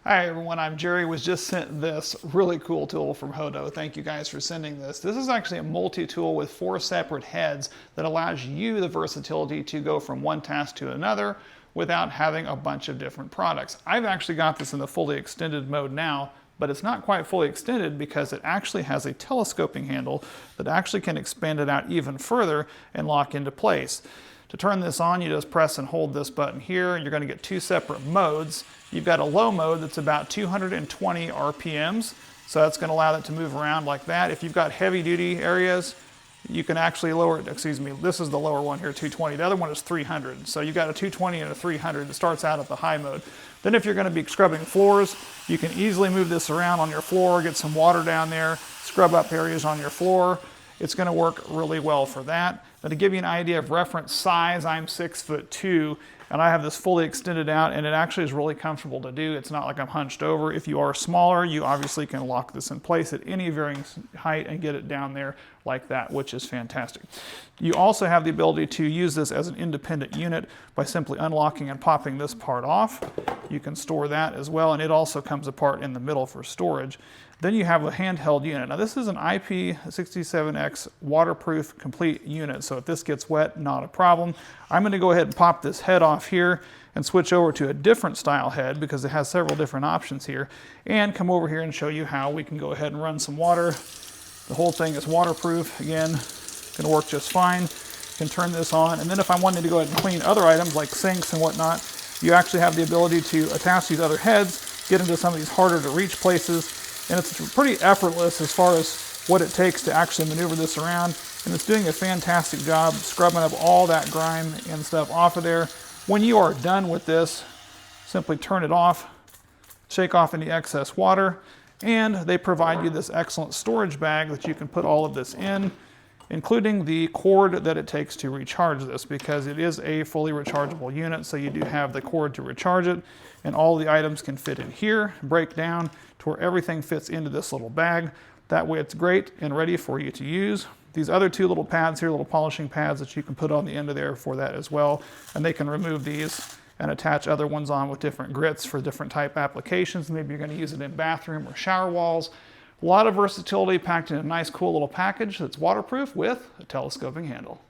Hi everyone, I'm Jerry. Was just sent this really cool tool from HOTO. Thank you guys for sending this. This is actually a multi-tool with 4 separate heads that allows you the versatility to go from one task to another without having a bunch of different products. I've actually got this in the fully extended mode now, but it's not quite fully extended because it actually has a telescoping handle that actually can expand it out even further and lock into place. To turn this on, you just press and hold this button here. You're going to get 2 separate modes. You've got a low mode that's about 220 RPMs, so that's going to allow it to move around like that. If you've got heavy duty areas, you can actually lower it, excuse me, this is the lower one here, 220. The other one is 300. So you've got a 220 and a 300 that starts out at the high mode. Then if you're going to be scrubbing floors, you can easily move this around on your floor, get some water down there, scrub up areas on your floor. It's going to work really well for that. Now, to give you an idea of reference size, I'm 6'2", and I have this fully extended out, and it actually is really comfortable to do. It's not like I'm hunched over. If you are smaller, you obviously can lock this in place at any varying height and get it down there like that, which is fantastic. You also have the ability to use this as an independent unit by simply unlocking and popping this part off. You can store that as well, and it also comes apart in the middle for storage. Then you have a handheld unit. Now this is an IP67X waterproof complete unit, so if this gets wet, not a problem. I'm going to go ahead and pop this head off here and switch over to a different style head because it has several different options here, and come over here and show you how we can go ahead and run some water. The whole thing is waterproof. Again, going to work just fine. You can turn this on, and then if I wanted to go ahead and clean other items like sinks and whatnot, you actually have the ability to attach these other heads, get into some of these harder to reach places, and it's pretty effortless as far as what it takes to actually maneuver this around, and it's doing a fantastic job scrubbing up all that grime and stuff off of there. When you are done with this, simply turn it off, shake off any excess water, and they provide you this excellent storage bag that you can put all of this in, including the cord that it takes to recharge this, because it is a fully rechargeable unit, so you do have the cord to recharge it, and all the items can fit in here, break down to where everything fits into this little bag. That way it's great and ready for you to use. These other 2 little pads here, little polishing pads that you can put on the end of there for that as well, and they can remove these and attach other ones on with different grits for different type applications. Maybe you're going to use it in bathroom or shower walls. A lot of versatility packed in a nice cool little package that's waterproof with a telescoping handle.